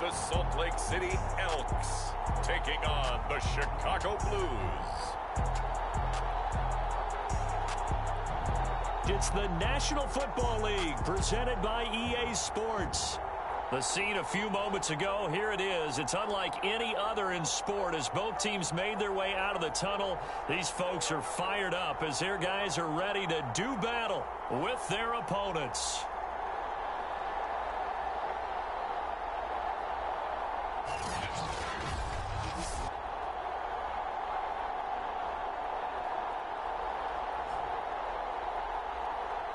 the Salt Lake City Elks taking on the Chicago Blues. It's the National Football League presented by EA Sports. The scene a few moments ago, here it is. It's unlike any other in sport as both teams made their way out of the tunnel. These folks are fired up as their guys are ready to do battle with their opponents.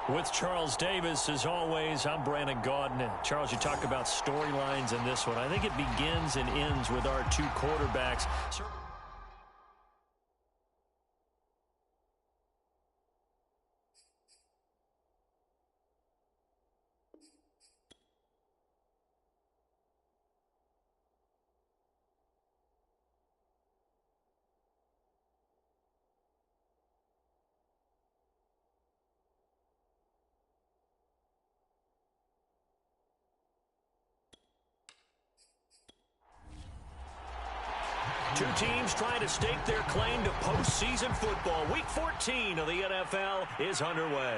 With Charles Davis, as always, I'm Brandon Gaudin. Charles, you talk about storylines in this one. I think it begins and ends with our two quarterbacks. Two teams trying to stake their claim to postseason football. Week 14 of the NFL is underway.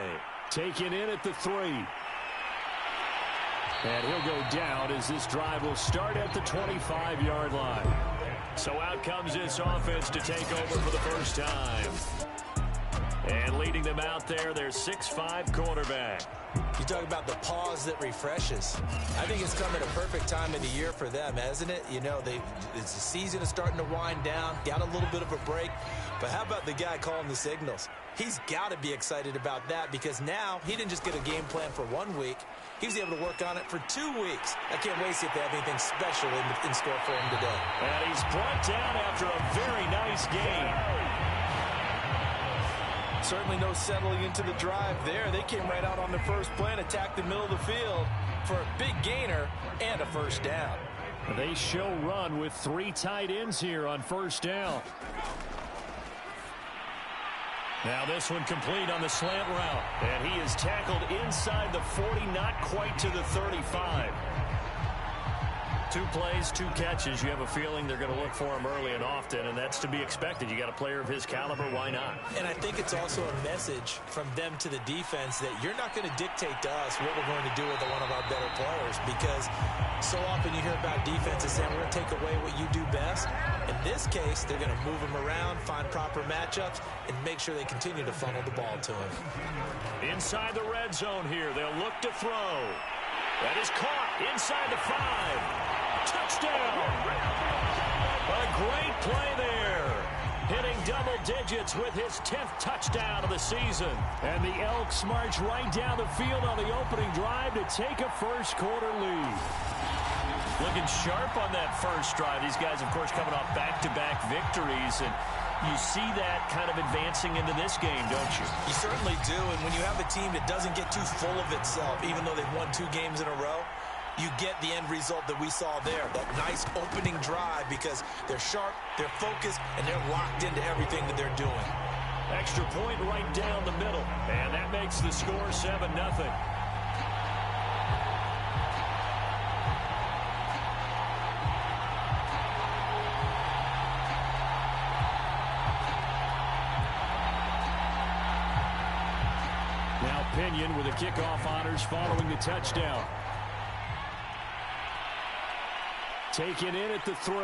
Taken in at the 3. And he'll go down as this drive will start at the 25-yard line. So out comes this offense to take over for the first time. And leading them out there, their 6'5" quarterback. You talk about the pause that refreshes. I think it's come at a perfect time of the year for them, hasn't it? You know, it's the season is starting to wind down, got a little bit of a break. But how about the guy calling the signals? He's got to be excited about that because now he didn't just get a game plan for 1 week. He was able to work on it for 2 weeks. I can't wait to see if they have anything special in store for him today. And he's brought down after a very nice game. Certainly no settling into the drive there. They came right out on the first play and attacked the middle of the field for a big gainer and a first down. They show run with 3 tight ends here on first down. Now this one complete on the slant route. And he is tackled inside the 40, not quite to the 35. 2 plays, 2 catches. You have a feeling they're going to look for him early and often, and that's to be expected. You got a player of his caliber, why not? And I think it's also a message from them to the defense that you're not going to dictate to us what we're going to do with one of our better players, because so often you hear about defenses saying we're going to take away what you do best. In this case, they're going to move him around, find proper matchups, and make sure they continue to funnel the ball to him. Inside the red zone here, they'll look to throw. That is caught inside the 5. Touchdown! A great play there. Hitting double digits with his 10th touchdown of the season. And the Elks march right down the field on the opening drive to take a first quarter lead. Looking sharp on that first drive. These guys, of course, coming off back-to-back victories. And you see that kind of advancing into this game, don't you? You certainly do. And when you have a team that doesn't get too full of itself, even though they've won 2 games in a row, you get the end result that we saw there, that nice opening drive, because they're sharp, they're focused, and they're locked into everything that they're doing. Extra point right down the middle, and that makes the score 7-0. Now Pinion with the kickoff honors following the touchdown. Taken in at the 3.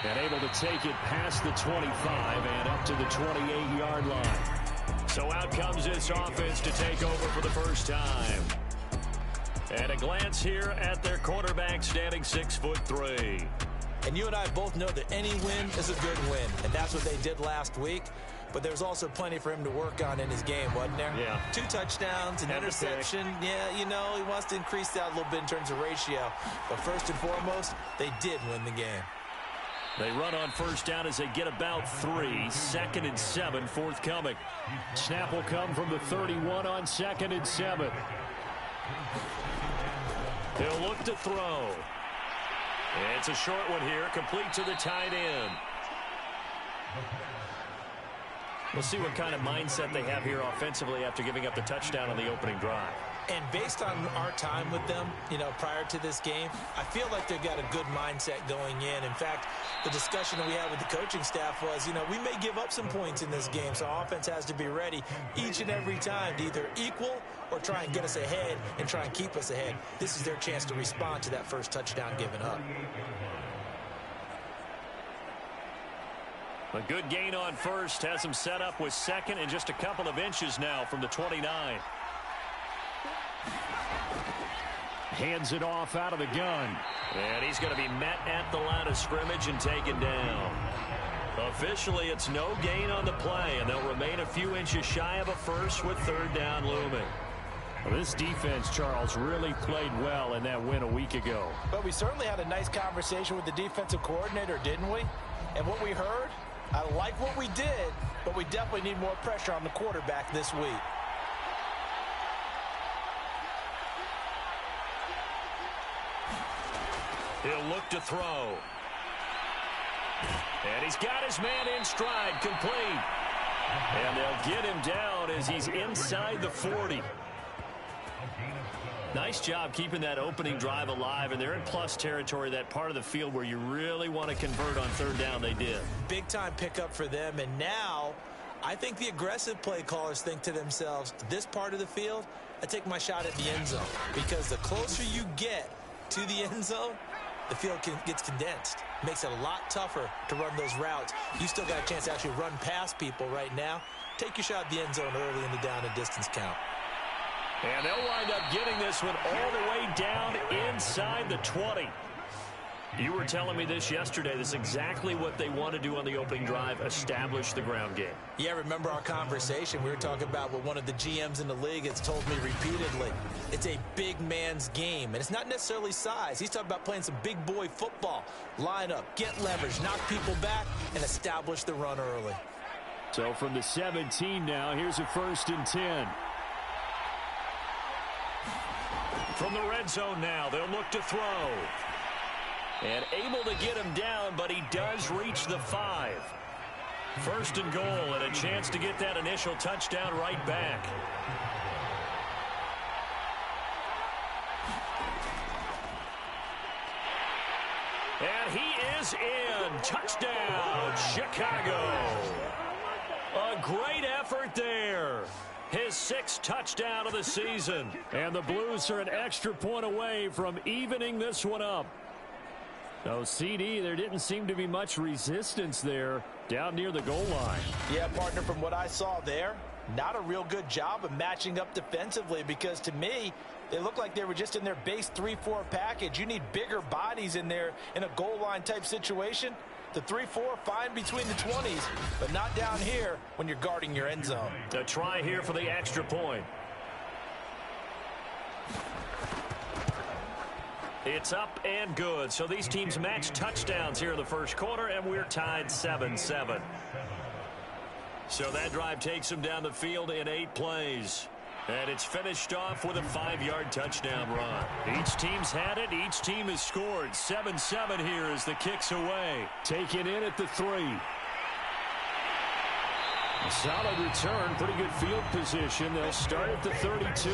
And able to take it past the 25 and up to the 28-yard line. So out comes this offense to take over for the first time. And a glance here at their quarterback standing 6'3". And you and I both know that any win is a good win. And that's what they did last week. But there's also plenty for him to work on in his game, wasn't there? Yeah. 2 touchdowns, an interception. Yeah, you know, he wants to increase that a little bit in terms of ratio. But first and foremost, they did win the game. They run on first down as they get about 3. 2nd and 7 forthcoming. Snap will come from the 31 on 2nd and 7. He'll look to throw. It's a short one here, complete to the tight end. We'll see what kind of mindset they have here offensively after giving up the touchdown on the opening drive. And based on our time with them, prior to this game, I feel like they've got a good mindset going in. In fact, the discussion that we had with the coaching staff was, we may give up some points in this game, so our offense has to be ready each and every time to either equal or try and get us ahead and try and keep us ahead. This is their chance to respond to that first touchdown given up. A good gain on first has him set up with second and just a couple of inches now from the 29. Hands it off out of the gun. And he's going to be met at the line of scrimmage and taken down. Officially, it's no gain on the play, and they'll remain a few inches shy of a first with third down looming. Well, this defense, Charles, really played well in that win a week ago. But we certainly had a nice conversation with the defensive coordinator, didn't we? And what we heard, I like what we did, but we definitely need more pressure on the quarterback this week. He'll look to throw. And he's got his man in stride, complete. And they'll get him down as he's inside the 40. Nice job keeping that opening drive alive, and they're in plus territory, that part of the field where you really want to convert on third down. They did. Big time pickup for them, and now I think the aggressive play callers think to themselves, this part of the field, I take my shot at the end zone, because the closer you get to the end zone, the field gets condensed. Makes it a lot tougher to run those routes. You still got a chance to actually run past people right now. Take your shot at the end zone early in the down and distance count. And they'll wind up getting this one all the way down inside the 20. You were telling me this yesterday. This is exactly what they want to do on the opening drive, establish the ground game. Yeah, remember our conversation? We were talking about what one of the GMs in the league has told me repeatedly. It's a big man's game, and it's not necessarily size. He's talking about playing some big boy football. Line up, get leverage, knock people back, and establish the run early. So from the 17 now, here's a 1st and 10. From the red zone now, they'll look to throw. And able to get him down, but he does reach the 5. 1st and goal, and a chance to get that initial touchdown right back. And he is in. Touchdown, Chicago. A great effort there. His 6th touchdown of the season. And the Blues are an extra point away from evening this one up. So, CD, there didn't seem to be much resistance there down near the goal line. Yeah, partner, from what I saw there, not a real good job of matching up defensively, because to me, they looked like they were just in their base 3-4 package. You need bigger bodies in there in a goal line type situation. The 3-4, fine between the 20s, but not down here when you're guarding your end zone. A try here for the extra point. It's up and good. So these teams match touchdowns here in the first quarter, and we're tied 7-7. So that drive takes them down the field in 8 plays. And it's finished off with a 5-yard touchdown run. Each team's had it. Each team has scored. 7-7 here as the kick's away. Taken in at the 3. A solid return. Pretty good field position. They'll start at the 32.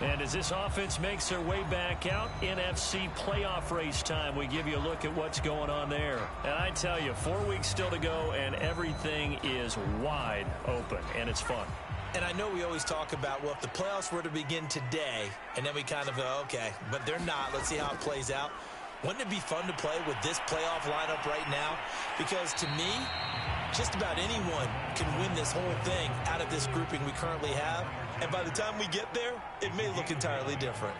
And as this offense makes their way back out, NFC playoff race time, we give you a look at what's going on there. And I tell you, 4 weeks still to go, and everything is wide open, and it's fun. And I know we always talk about, well, if the playoffs were to begin today, and then we kind of go, okay, but they're not. Let's see how it plays out. Wouldn't it be fun to play with this playoff lineup right now? Because to me, just about anyone can win this whole thing out of this grouping we currently have. And by the time we get there, it may look entirely different.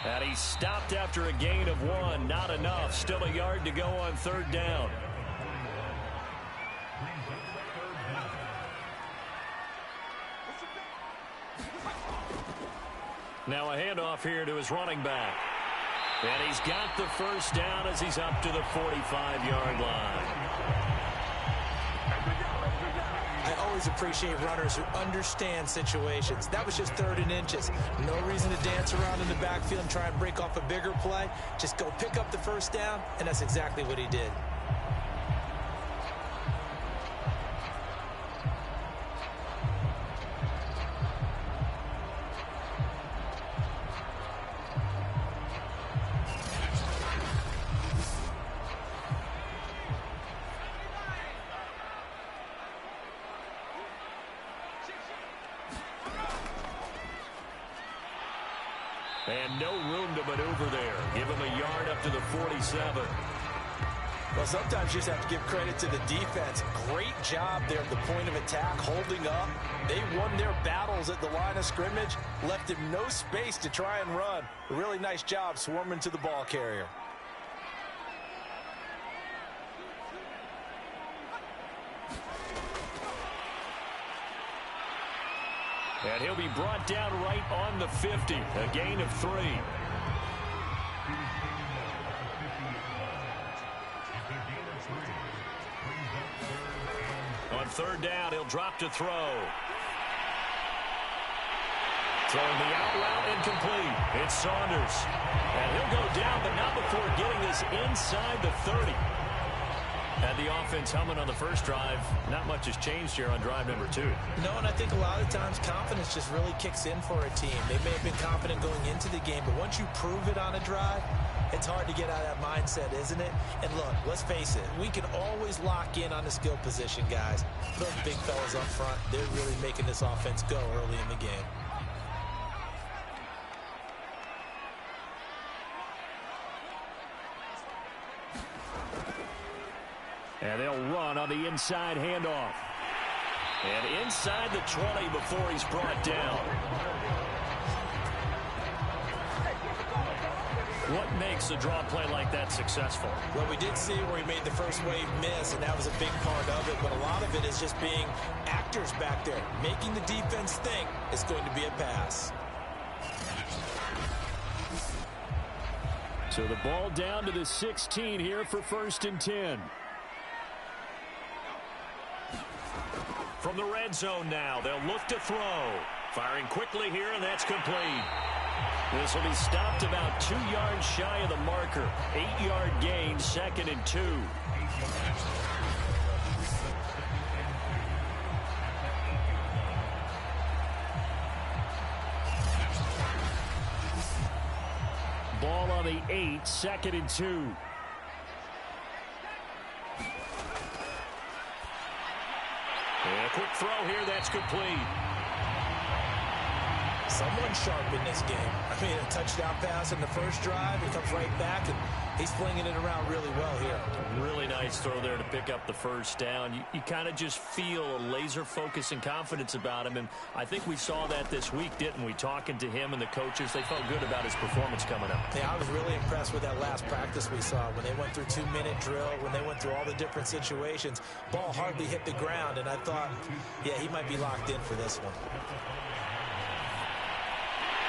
And he stopped after a gain of 1. Not enough. Still a yard to go on third down. Now a handoff here to his running back. And he's got the first down as he's up to the 45-yard line. I always appreciate runners who understand situations. That was just 3rd and inches. No reason to dance around in the backfield and try and break off a bigger play. Just go pick up the first down, and that's exactly what he did. And no room to maneuver there. Give him a yard up to the 47. Well, sometimes you just have to give credit to the defense. Great job there at the point of attack, holding up. They won their battles at the line of scrimmage, left him no space to try and run. A really nice job swarming to the ball carrier. And he'll be brought down right on the 50. A gain of 3. On 3rd down, he'll drop to throw. Throwing the out route incomplete. It's Saunders. And he'll go down, but not before getting this inside the 30. Had the offense humming on the first drive. Not much has changed here on drive number 2. No, and I think a lot of times confidence just really kicks in for a team. They may have been confident going into the game, but once you prove it on a drive, it's hard to get out of that mindset, isn't it? And look, let's face it, we can always lock in on the skill position, guys. Those big fellas up front, they're really making this offense go early in the game. And they'll run on the inside handoff. And inside the 20 before he's brought down. What makes a draw play like that successful? Well, we did see where he made the first wave miss, and that was a big part of it. But a lot of it is just being actors back there, making the defense think it's going to be a pass. So the ball down to the 16 here for 1st and 10. From the red zone now, they'll look to throw. Firing quickly here, and that's complete. This will be stopped about 2 yards shy of the marker. 8-yard gain, 2nd and 2. Ball on the 8, 2nd and 2. And a quick throw here, that's complete. Someone sharp in this game. I mean, a touchdown pass in the first drive. He comes right back, and he's flinging it around really well here. Really nice throw there to pick up the first down. You kind of just feel a laser focus and confidence about him, and I think we saw that this week, didn't we? Talking to him and the coaches, they felt good about his performance coming up. Yeah, I was really impressed with that last practice we saw when they went through 2-minute drill, when they went through all the different situations. Ball hardly hit the ground, and I thought, yeah, he might be locked in for this one.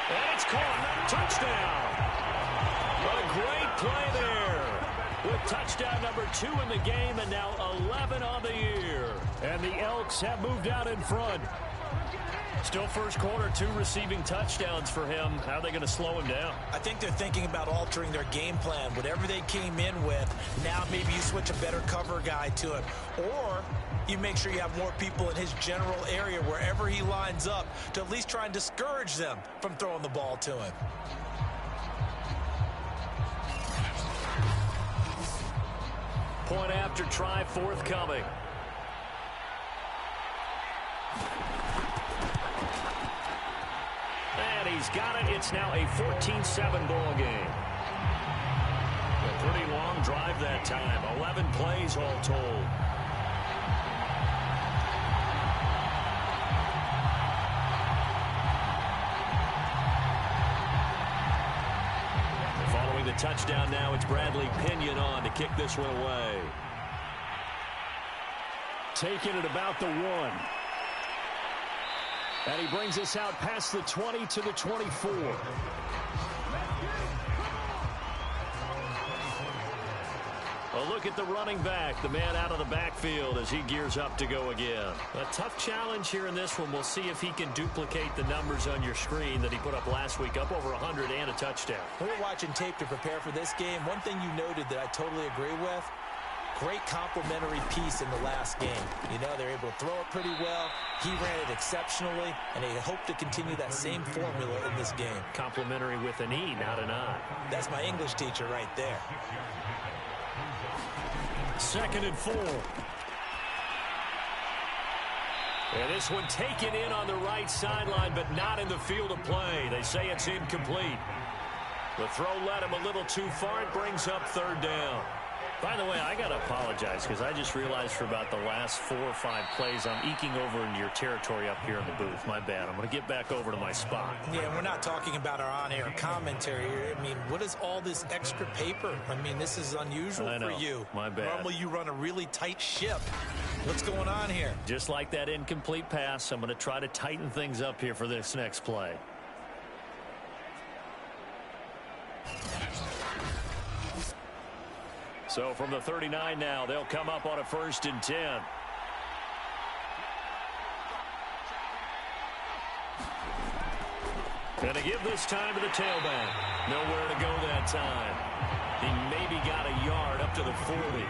And it's caught. Touchdown. A great play there. With touchdown number 2 in the game, and now 11 on the year. And the Elks have moved out in front. Still first quarter, 2 receiving touchdowns for him. How are they going to slow him down? I think they're thinking about altering their game plan. Whatever they came in with, now maybe you switch a better cover guy to him. Or you make sure you have more people in his general area wherever he lines up to at least try and discourage them from throwing the ball to him. Point after try forthcoming. And he's got it. It's now a 14-7 ball game. A pretty long drive that time. 11 plays all told. Following the touchdown now, it's Bradley Pinion on to kick this one away. Taking it about the 1. And he brings us out past the 20 to the 24. A look at the running back, the man out of the backfield as he gears up to go again. A tough challenge here in this one. We'll see if he can duplicate the numbers on your screen that he put up last week, up over 100 and a touchdown. We were watching tape to prepare for this game. One thing you noted that I totally agree with, great complementary piece in the last game. You know, they're able to throw it pretty well. He ran it exceptionally, and they hope to continue that same formula in this game. Complimentary with an E, not an I. That's my English teacher right there. 2nd and 4. And this one taken in on the right sideline, but not in the field of play. They say it's incomplete. The throw led him a little too far. It brings up 3rd down. By the way, I got to apologize because I just realized for about the last 4 or 5 plays I'm eking over into your territory up here in the booth. My bad. I'm going to get back over to my spot. Yeah, we're not talking about our on-air commentary here. I mean, what is all this extra paper? I mean, this is unusual for you. My bad. Normally you run a really tight ship. What's going on here? Just like that incomplete pass, I'm going to try to tighten things up here for this next play. So from the 39 now, they'll come up on a 1st and 10. Going to give this time to the tailback. Nowhere to go that time. He maybe got a yard up to the 40.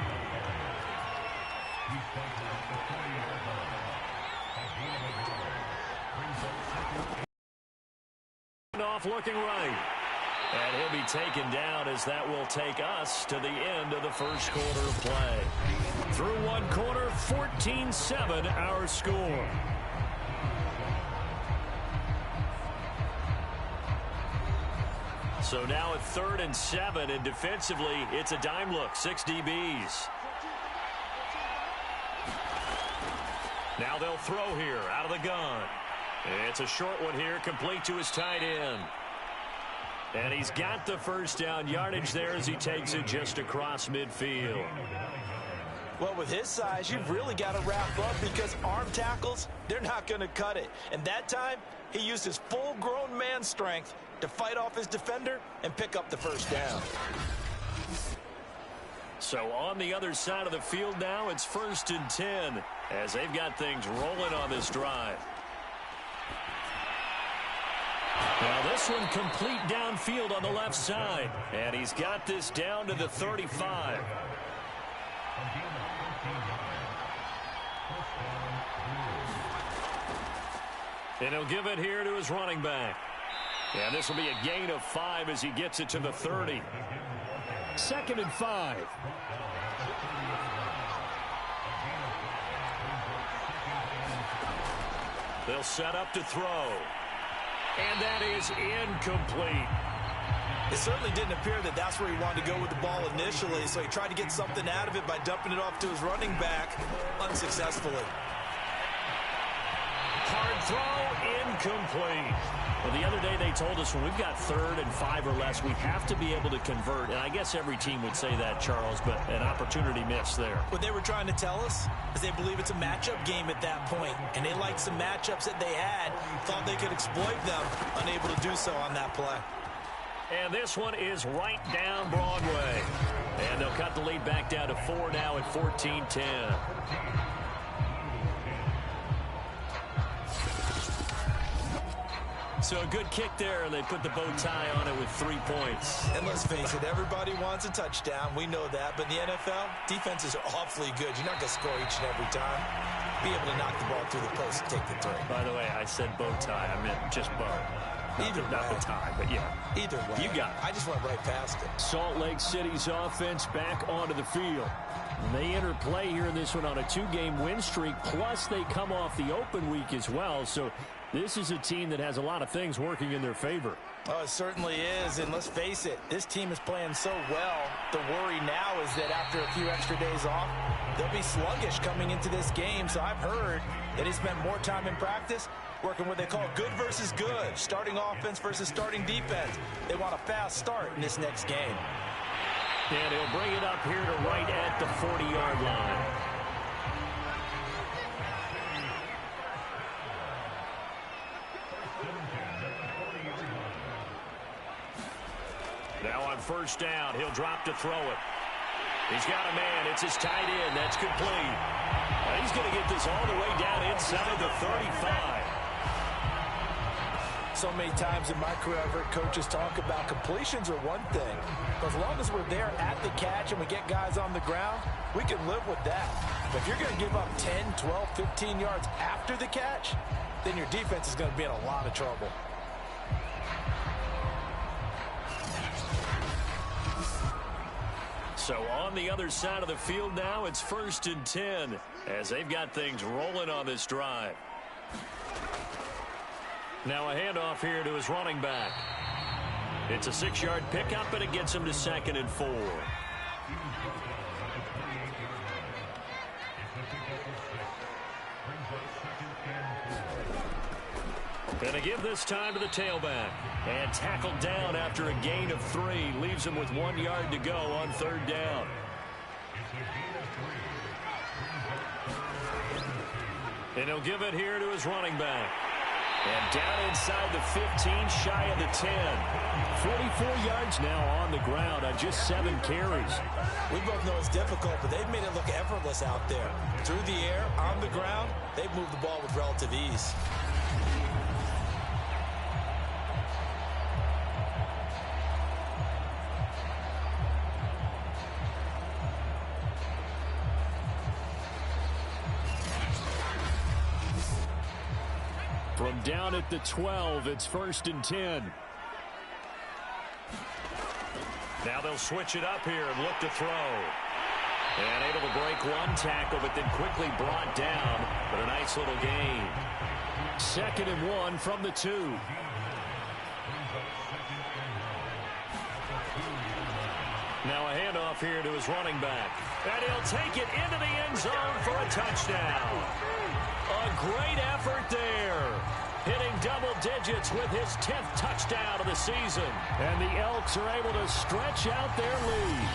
Off looking right. And he'll be taken down as that will take us to the end of the 1st quarter of play. Through 1 quarter, 14-7 our score. So now at 3rd and 7, and defensively, it's a dime look, 6 DBs. Now they'll throw here out of the gun. It's a short one here, complete to his tight end. And he's got the 1st down yardage there as he takes it just across midfield. Well, with his size, you've really got to wrap up because arm tackles, they're not going to cut it. And that time, he used his full-grown man strength to fight off his defender and pick up the 1st down. So on the other side of the field now, it's 1st and 10 as they've got things rolling on this drive. Now this one complete downfield on the left side. And he's got this down to the 35. And he'll give it here to his running back. And this will be a gain of 5 as he gets it to the 30. 2nd and 5. They'll set up to throw. And that is incomplete. It certainly didn't appear that that's where he wanted to go with the ball initially, so he tried to get something out of it by dumping it off to his running back unsuccessfully. Hard throw, incomplete. Well, the other day they told us when we've got 3rd and 5 or less, we have to be able to convert. And I guess every team would say that, Charles, but an opportunity missed there. What they were trying to tell us is they believe it's a matchup game at that point, and they liked some matchups that they had, thought they could exploit them, unable to do so on that play. And this one is right down Broadway. And they'll cut the lead back down to 4 now at 14-10. So a good kick there, and they put the bow tie on it with 3 points. And let's face it, everybody wants a touchdown. We know that. But in the NFL, defenses are awfully good. You're not going to score each and every time. Be able to knock the ball through the post and take the three. By the way, I said bow tie. I meant just bow. Not the tie, but yeah. Either way. You got it. I just went right past it. Salt Lake City's offense back onto the field. And they enter play here in this one on a 2-game win streak, plus they come off the open week as well. So this is a team that has a lot of things working in their favor. Oh, it certainly is, and let's face it, this team is playing so well. The worry now is that after a few extra days off, they'll be sluggish coming into this game. So I've heard that he spent more time in practice working what they call good versus good, starting offense versus starting defense. They want a fast start in this next game. And he'll bring it up here to right at the 40-yard line. Now on 1st down, he'll drop to throw it. He's got a man. It's his tight end. That's complete. He's going to get this all the way down inside the 35. So many times in my career, I've heard coaches talk about completions are one thing. But as long as we're there at the catch and we get guys on the ground, we can live with that. But if you're going to give up 10, 12, 15 yards after the catch, then your defense is going to be in a lot of trouble. So on the other side of the field now, it's 1st and 10 as they've got things rolling on this drive. Now a handoff here to his running back. It's a 6-yard pickup, and it gets him to 2nd and 4. Going to give this time to the tailback. And tackled down after a gain of 3. Leaves him with 1 yard to go on 3rd down. And he'll give it here to his running back. And down inside the 15, shy of the 10. 44 yards now on the ground on just 7 carries. We both know it's difficult, but they've made it look effortless out there. Through the air, on the ground, they've moved the ball with relative ease. From down at the 12, it's 1st and 10. Now they'll switch it up here and look to throw. And able to break one tackle, but then quickly brought down. But a nice little gain. 2nd and 1 from the 2. Now a handoff here to his running back. And he'll take it into the end zone for a touchdown. A great effort there. Hitting double digits with his 10th touchdown of the season. And the Elks are able to stretch out their lead.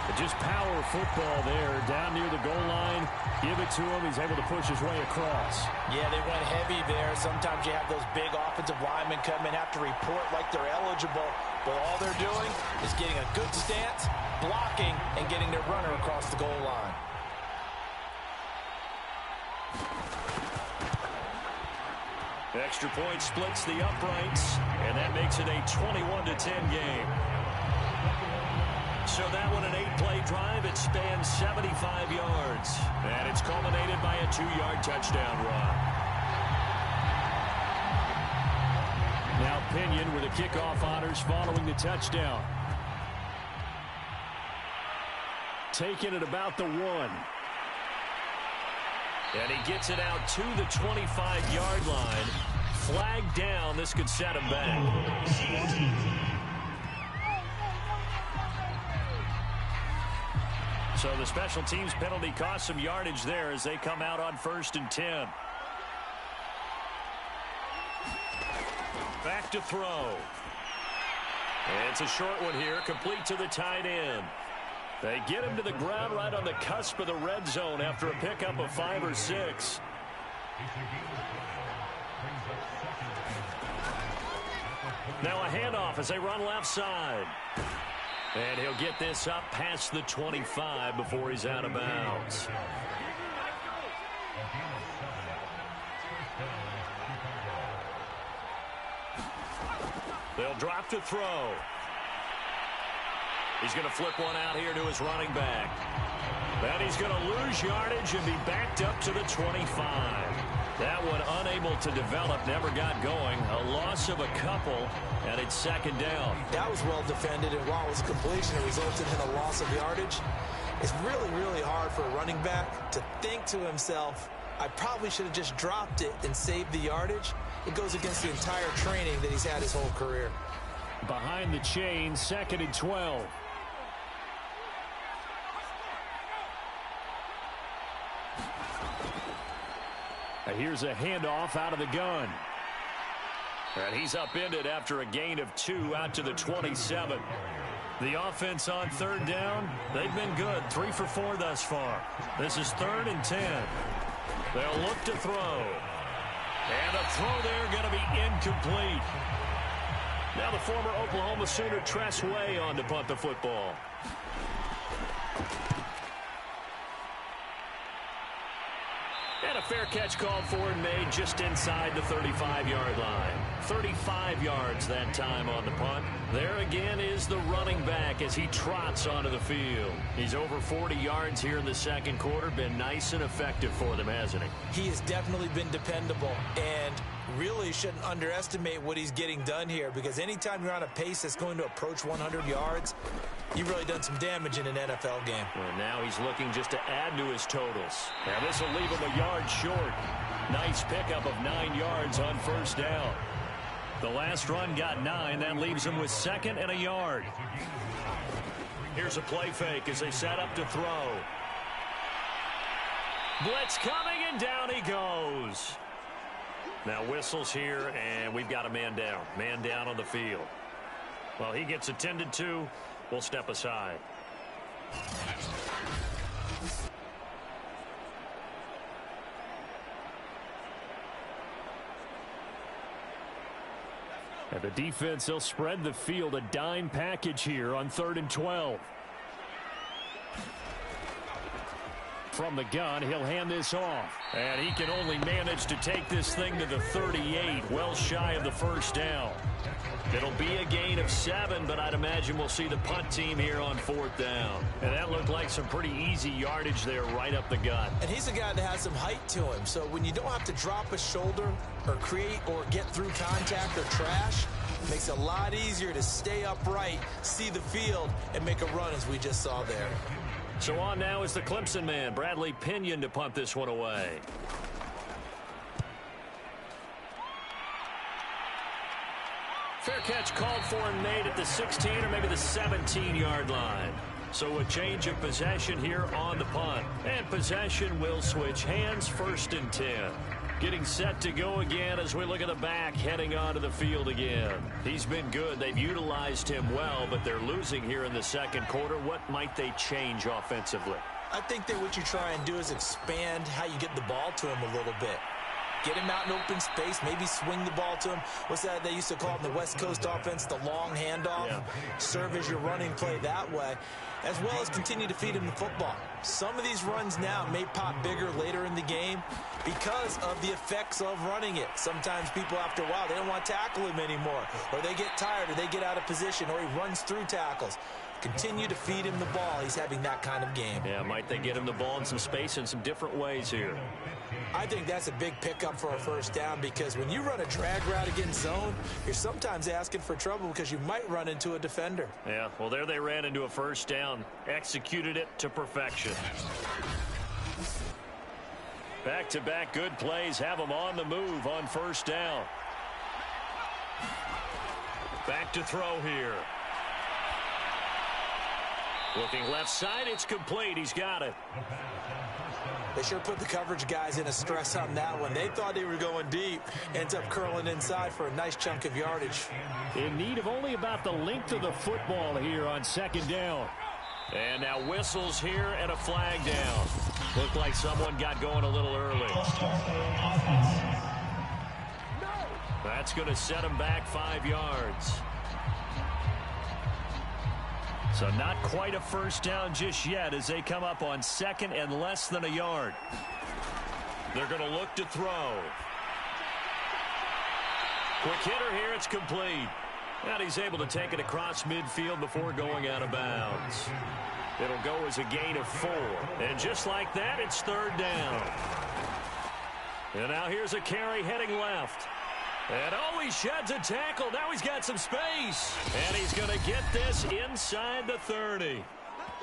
But just power football there. Down near the goal line. Give it to him. He's able to push his way across. Yeah, they went heavy there. Sometimes you have those big offensive linemen come in, have to report like they're eligible. But all they're doing is getting a good stance, blocking, and getting their runner across the goal line. Extra point splits the uprights, and that makes it a 21-10 game. So that one, an 8-play drive. It spans 75 yards, and it's culminated by a 2-yard touchdown run. Now Pinion with the kickoff honors following the touchdown. Taking it about the 1. And he gets it out to the 25-yard line. Flag down. This could set him back. So the special teams penalty cost some yardage there as they come out on 1st and 10. Back to throw. And it's a short one here, complete to the tight end. They get him to the ground right on the cusp of the red zone after a pickup of 5 or 6. Now a handoff as they run left side. And he'll get this up past the 25 before he's out of bounds. They'll drop to throw. He's going to flip one out here to his running back. And he's going to lose yardage and be backed up to the 25. That one unable to develop, never got going. A loss of a couple, and it's 2nd down. That was well defended, and while it was a completion, it resulted in a loss of yardage. It's really, really hard for a running back to think to himself, I probably should have just dropped it and saved the yardage. It goes against the entire training that he's had his whole career. Behind the chain, 2nd and 12. Here's a handoff out of the gun. And he's upended after a gain of 2 out to the 27. The offense on 3rd down, they've been good. 3 for 4 thus far. This is 3rd and 10. They'll look to throw. And a throw there going to be incomplete. Now the former Oklahoma Sooner Tress Way on to punt the football. And a fair catch called for and made just inside the 35-yard line. 35 yards that time on the punt. There again is the running back as he trots onto the field. He's over 40 yards here in the second quarter. Been nice and effective for them, hasn't he? He has definitely been dependable, and really shouldn't underestimate what he's getting done here, because anytime you're on a pace that's going to approach 100 yards, you've really done some damage in an NFL game. Well, now he's looking just to add to his totals. Now this will leave him a yard short. Nice pickup of 9 yards on first down. The last run got 9. That leaves him with 2nd and a yard. Here's a play fake as they set up to throw. Blitz coming, and down he goes. Now whistles here, and we've got a man down. Man down on the field. Well, he gets attended to. We'll step aside. And the defense, they'll spread the field, a dime package here on 3rd and 12. From the gun, he'll hand this off. And he can only manage to take this thing to the 38, well shy of the first down. It'll be a gain of 7, but I'd imagine we'll see the punt team here on 4th down. And that looked like some pretty easy yardage there right up the gut. And he's a guy that has some height to him, so when you don't have to drop a shoulder or create or get through contact or trash, it makes it a lot easier to stay upright, see the field, and make a run as we just saw there. So on now is the Clemson man, Bradley Pinion, to punt this one away. Fair catch called for and made at the 16 or maybe the 17-yard line. So a change of possession here on the punt. And possession will switch hands, 1st and 10. Getting set to go again as we look at the back heading onto the field again. He's been good. They've utilized him well, but they're losing here in the second quarter. What might they change offensively? I think that what you try and do is expand how you get the ball to him a little bit. Get him out in open space, maybe swing the ball to him. What's that they used to call it in the West Coast offense, the long handoff? Yeah. Serve as your running play that way, as well as continue to feed him the football. Some of these runs now may pop bigger later in the game because of the effects of running it. Sometimes people, after a while, they don't want to tackle him anymore, or they get tired, or they get out of position, or he runs through tackles. Continue to feed him the ball. He's having that kind of game. Yeah, might they get him the ball in some space in some different ways here? I think that's a big pickup for a first down, because when you run a drag route against zone, you're sometimes asking for trouble because you might run into a defender. Yeah, well, there they ran into a first down. Executed it to perfection. Back-to-back good plays have them on the move on first down. Back to throw here. Looking left side, it's complete. He's got it. They sure put the coverage guys in a stress on that one. They thought they were going deep. Ends up curling inside for a nice chunk of yardage. In need of only about the length of the football here on 2nd down. And now whistles here and a flag down. Looked like someone got going a little early. That's going to set him back 5 yards. So not quite a first down just yet as they come up on 2nd and less than a yard. They're going to look to throw. Quick hitter here, it's complete. And he's able to take it across midfield before going out of bounds. It'll go as a gain of 4. And just like that, it's 3rd down. And now here's a carry heading left. And oh, he sheds a tackle. Now he's got some space. And he's going to get this inside the 30.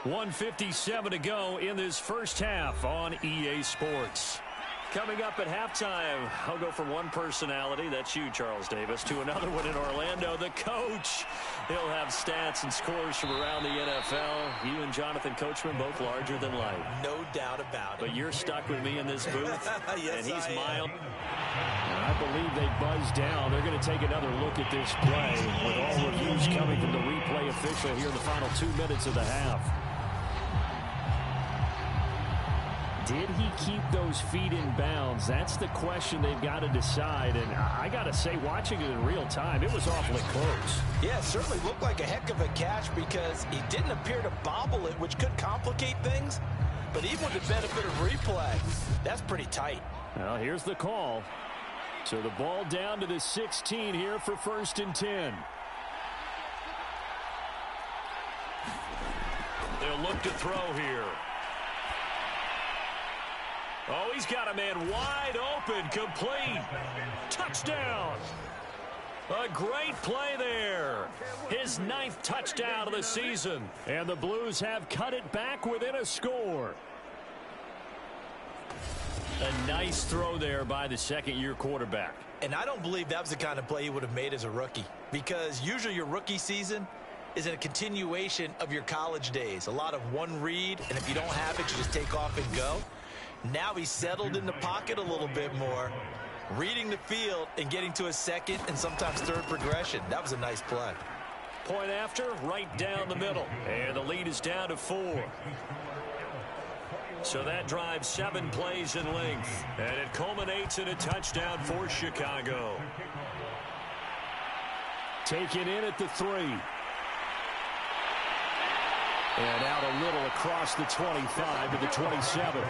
1:57 to go in this first half on EA Sports. Coming up at halftime, I'll go from one personality, that's you, Charles Davis, to another one in Orlando, the coach. He'll have stats and scores from around the NFL. You and Jonathan Coachman, both larger than life. No doubt about it. But you're stuck with me in this booth, yes, and he's mild. I believe they buzzed down. They're going to take another look at this play with all reviews coming from the replay official here in the final 2 minutes of the half. Did he keep those feet in bounds? That's the question they've got to decide. And I got to say, watching it in real time, it was awfully close. Yeah, it certainly looked like a heck of a catch because he didn't appear to bobble it, which could complicate things. But even with the benefit of replay, that's pretty tight. Well, here's the call. So the ball down to the 16 here for 1st and 10. They'll look to throw here. Oh, he's got a man wide open, complete. Touchdown. A great play there. His 9th touchdown of the season. And the Blues have cut it back within a score. A nice throw there by the second-year quarterback. And I don't believe that was the kind of play he would have made as a rookie. Because usually your rookie season is a continuation of your college days. A lot of one read, and if you don't have it, you just take off and go. Now he's settled in the pocket a little bit more, reading the field and getting to a second and sometimes third progression. That was a nice play. Point after, right down the middle. And the lead is down to 4. So that drives 7 plays in length. And it culminates in a touchdown for Chicago. Taken in at the 3. And out a little across the 25 to the 27.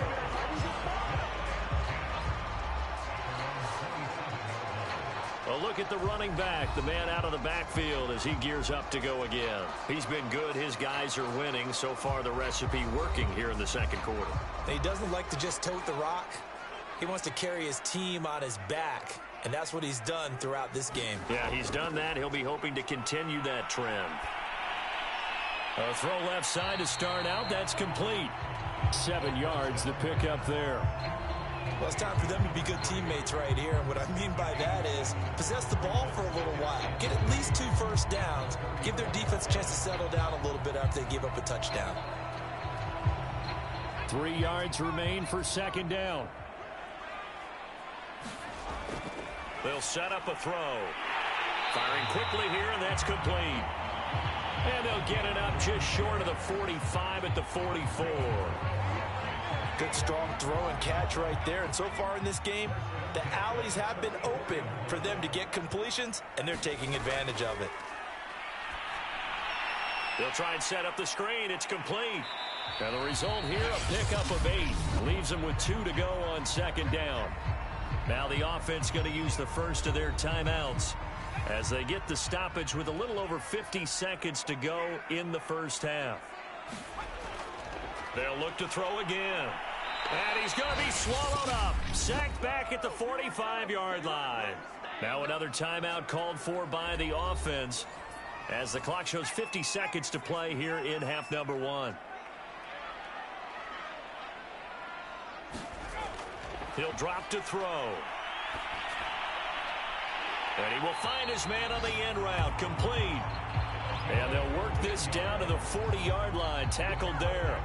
A look at the running back, the man out of the backfield as he gears up to go again. He's been good. His guys are winning. So far, the recipe working here in the second quarter. He doesn't like to just tote the rock. He wants to carry his team on his back, and that's what he's done throughout this game. Yeah, he's done that. He'll be hoping to continue that trend. A throw left side to start out. That's complete. 7 yards, the pickup there. Well, it's time for them to be good teammates right here. And what I mean by that is possess the ball for a little while. Get at least 2 first downs. Give their defense a chance to settle down a little bit after they give up a touchdown. 3 yards remain for 2nd down. They'll set up a throw. Firing quickly here, and that's complete. And they'll get it up just short of the 45 at the 44. Good strong throw and catch right there. And so far in this game, the alleys have been open for them to get completions, and they're taking advantage of it. They'll try and set up the screen. It's complete. And the result here, a pickup of 8. Leaves them with 2 to go on 2nd down. Now the offense going to use the first of their timeouts as they get the stoppage with a little over 50 seconds to go in the first half. They'll look to throw again. And he's going to be swallowed up. Sacked back at the 45-yard line. Now another timeout called for by the offense as the clock shows 50 seconds to play here in half number 1. He'll drop to throw. And he will find his man on the end route. Complete. And they'll work this down to the 40-yard line. Tackled there.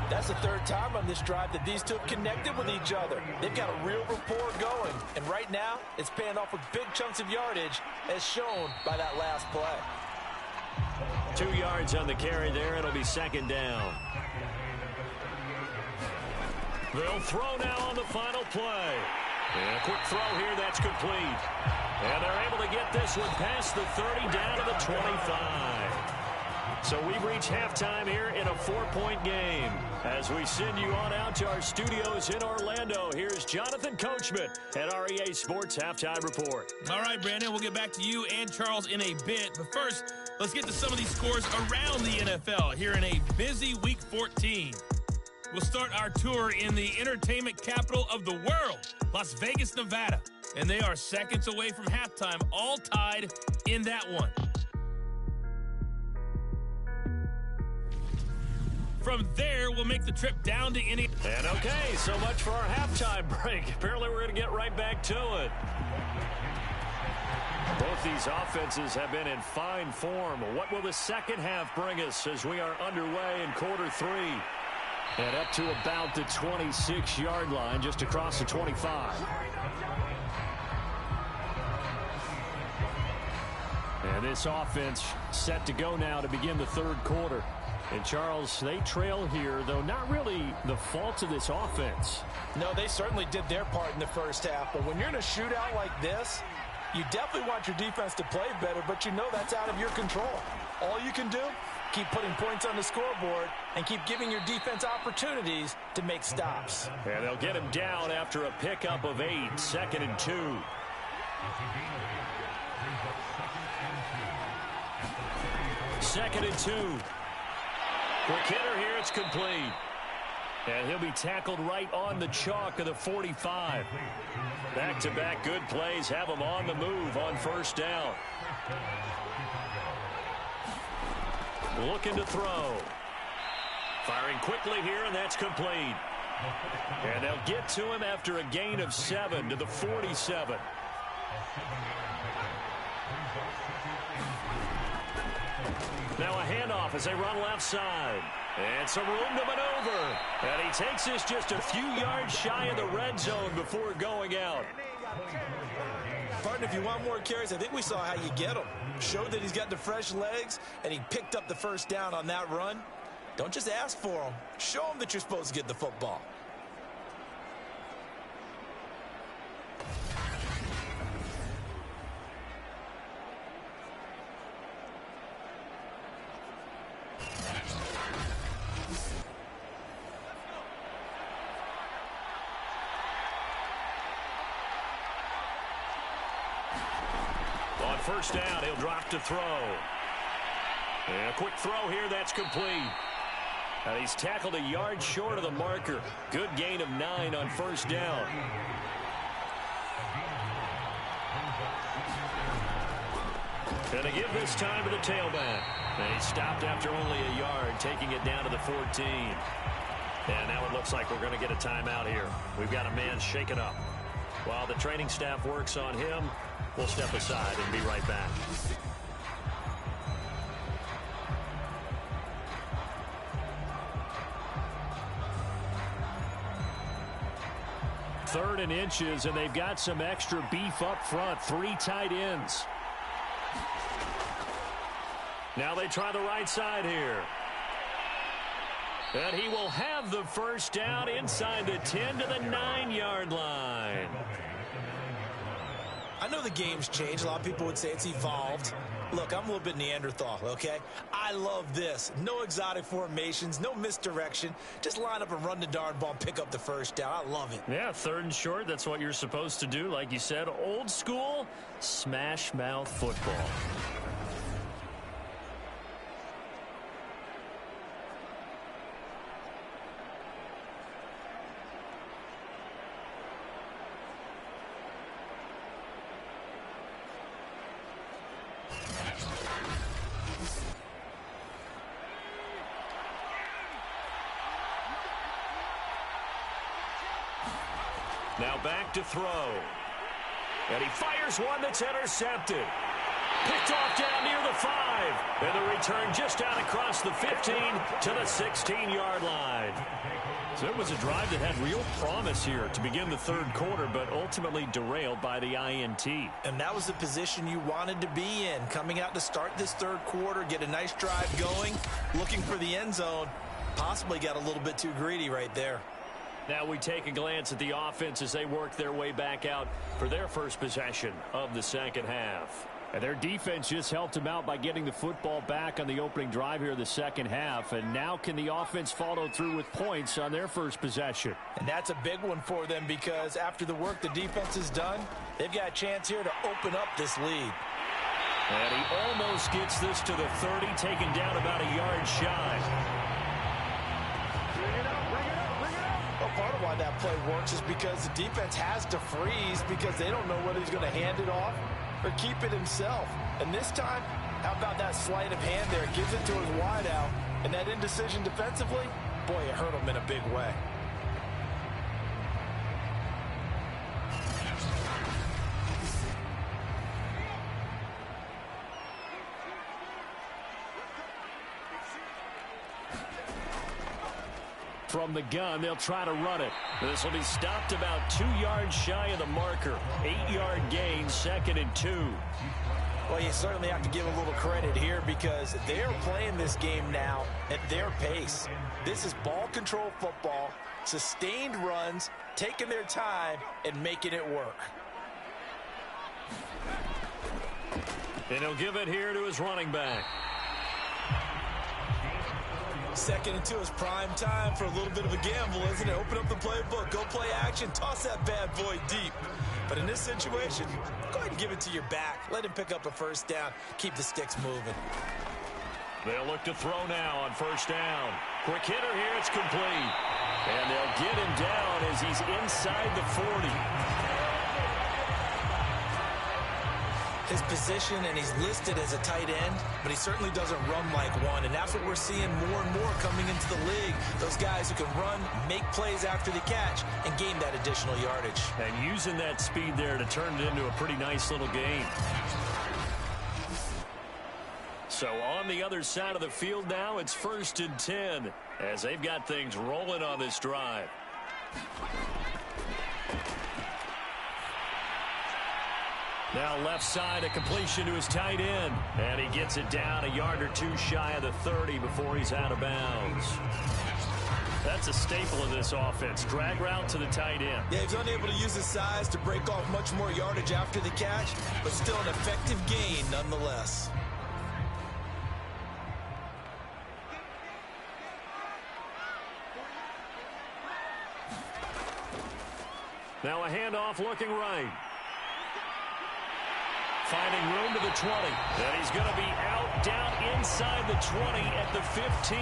That's the 3rd time on this drive that these two have connected with each other. They've got a real rapport going. And right now, it's paying off with big chunks of yardage as shown by that last play. 2 yards on the carry there. It'll be 2nd down. They'll throw now on the final play. And a quick throw here, that's complete. And they're able to get this one past the 30 down to the 25. So we've reached halftime here in a 4-point game. As we send you on out to our studios in Orlando, here's Jonathan Coachman at REA Sports Halftime Report. All right, Brandon, we'll get back to you and Charles in a bit. But first, let's get to some of these scores around the NFL here in a busy Week 14. We'll start our tour in the entertainment capital of the world, Las Vegas, Nevada. And they are seconds away from halftime, all tied in that one. From there, we'll make the trip down to Indiana. And okay, so much for our halftime break. Apparently, we're going to get right back to it. Both these offenses have been in fine form. What will the second half bring us as we are underway in quarter 3? And up to about the 26-yard line, just across the 25. And this offense set to go now to begin the third quarter. And, Charles, they trail here, though not really the fault of this offense. No, they certainly did their part in the first half. But when you're in a shootout like this, you definitely want your defense to play better, but you know that's out of your control. All you can do, keep putting points on the scoreboard and keep giving your defense opportunities to make stops. And they'll get him down after a pickup of 8, 2nd and 2. Second and 2. Quick hitter here, it's complete. And he'll be tackled right on the chalk of the 45. Back-to-back good plays have him on the move on first down. Looking to throw. Firing quickly here, and that's complete. And they'll get to him after a gain of 7 to the 47. Now a handoff as they run left side. And some room to maneuver. And he takes this just a few yards shy of the red zone before going out. Partner, if you want more carries, I think we saw how you get him. Showed that he's got the fresh legs, and he picked up the first down on that run. Don't just ask for him. Show him that you're supposed to get the football. First down, he'll drop to throw. And a quick throw here, that's complete. And he's tackled a yard short of the marker. Good gain of 9 on first down. Gonna give this time to the tailback. And he stopped after only a yard, taking it down to the 14. And now it looks like we're going to get a timeout here. We've got a man shaken up. While the training staff works on him, we'll step aside and be right back. Third and inches, and they've got some extra beef up front. 3 tight ends. Now they try the right side here. And he will have the first down inside the 10 to the 9-yard line. I know the game's changed. A lot of people would say it's evolved. Look, I'm a little bit Neanderthal, okay? I love this. No exotic formations, no misdirection. Just line up and run the darn ball, pick up the first down. I love it. Yeah, 3rd and short, that's what you're supposed to do. Like you said, old school, smash mouth football. Now back to throw. And he fires one that's intercepted. Picked off down near the 5. And the return just out across the 15 to the 16-yard line. So it was a drive that had real promise here to begin the third quarter, but ultimately derailed by the INT. And that was the position you wanted to be in. Coming out to start this third quarter, get a nice drive going, looking for the end zone. Possibly got a little bit too greedy right there. Now we take a glance at the offense as they work their way back out for their first possession of the second half. And their defense just helped them out by getting the football back on the opening drive here in the second half. And now can the offense follow through with points on their first possession? And that's a big one for them because after the work the defense has done, they've got a chance here to open up this lead. And he almost gets this to the 30, taken down about a yard shy. Well, part of why that play works is because the defense has to freeze because they don't know whether he's going to hand it off or keep it himself. And this time, how about that sleight of hand there? Gives it to his wideout. And that indecision defensively, boy, it hurt him in a big way. From the gun, they'll try to run it. This will be stopped about 2 yards shy of the marker. 8-yard gain, 2nd and 2. Well, you certainly have to give a little credit here because they're playing this game now at their pace. This is ball control football, sustained runs, taking their time, and making it work. And he'll give it here to his running back. 2nd and 2 is prime time for a little bit of a gamble, isn't it? Open up the playbook, go play action, toss that bad boy deep. But in this situation, go ahead and give it to your back. Let him pick up a first down. Keep the sticks moving. They'll look to throw now on first down. Quick hitter here, it's complete. And they'll get him down as he's inside the 40. His position, and he's listed as a tight end, but he certainly doesn't run like one, and that's what we're seeing more and more coming into the league. Those guys who can run, make plays after the catch, and gain that additional yardage. And using that speed there to turn it into a pretty nice little game. So on the other side of the field now, it's 1st and 10 as they've got things rolling on this drive. Now left side, a completion to his tight end. And he gets it down a yard or two shy of the 30 before he's out of bounds. That's a staple of this offense. Drag route to the tight end. Yeah, he's unable to use his size to break off much more yardage after the catch, but still an effective gain nonetheless. Now a handoff looking right. Finding room to the 20. And he's going to be out down inside the 20 at the 15.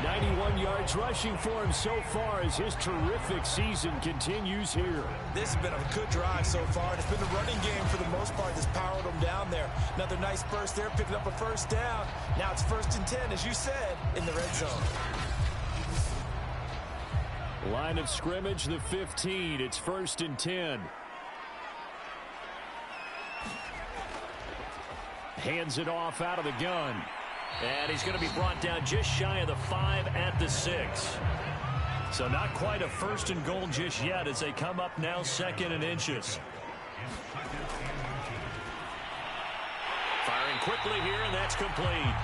91 yards rushing for him so far as his terrific season continues here. This has been a good drive so far. It's been the running game for the most part that's powered him down there. Another nice burst there, picking up a first down. Now it's 1st and 10, as you said, in the red zone. Line of scrimmage, the 15. It's 1st and 10. Hands it off out of the gun. And he's going to be brought down just shy of the 5 at the 6. So not quite a 1st and goal just yet as they come up now 2nd and inches. Firing quickly here, and that's complete.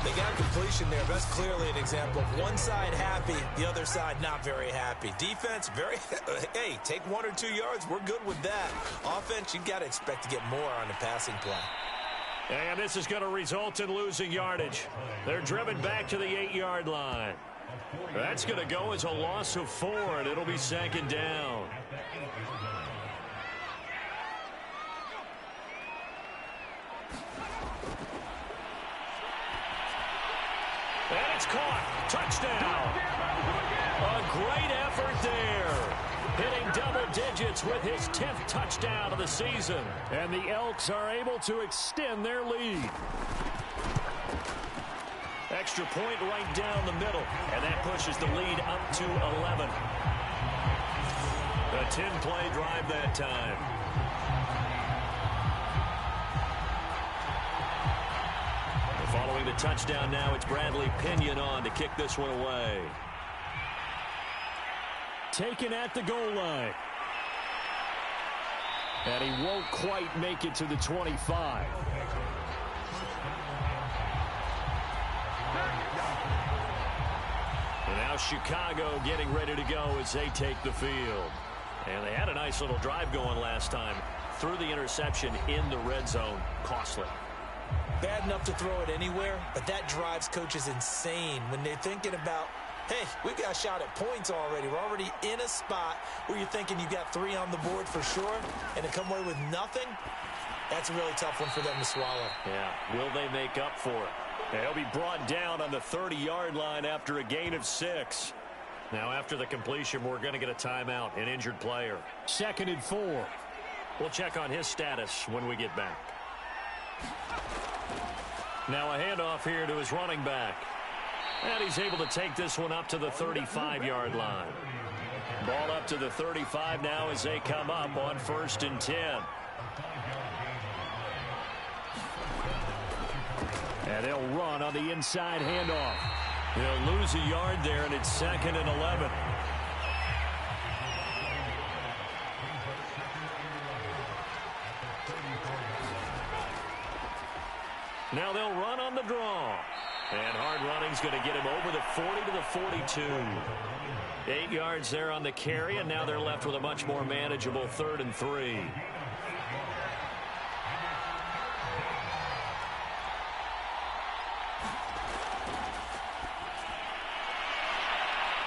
They got completion there. That's clearly an example of one side happy, the other side not very happy. Defense, hey, take 1 or 2 yards. We're good with that. Offense, you've got to expect to get more on the passing play. And this is going to result in losing yardage. They're driven back to the 8-yard line. That's going to go as a loss of 4, and it'll be 2nd down. And it's caught. Touchdown. A great effort there. Hitting double digits with his 10th touchdown of the season. And the Elks are able to extend their lead. Extra point right down the middle. And that pushes the lead up to 11. A 10-play drive that time. Following the touchdown now, it's Bradley Pinion on to kick this one away. Taken at the goal line. And he won't quite make it to the 25. And now Chicago getting ready to go as they take the field. And they had a nice little drive going last time. Threw the interception in the red zone. Costly. Bad enough to throw it anywhere, but that drives coaches insane when they're thinking about, hey, we've got a shot at points already. We're already in a spot where you're thinking you got 3 on the board for sure, and to come away with nothing, that's a really tough one for them to swallow. Yeah, will they make up for it? They'll be brought down on the 30-yard line after a gain of 6. Now, after the completion, we're going to get a timeout, an injured player. 2nd and 4. We'll check on his status when we get back. Now a handoff here to his running back. And he's able to take this one up to the 35-yard line. Ball up to the 35 now as they come up on 1st and 10. And they'll run on the inside handoff. They'll lose a yard there, and it's 2nd and 11. Now they'll run on the draw. And hard running's going to get him over the 40 to the 42. 8 yards there on the carry, and now they're left with a much more manageable 3rd and 3.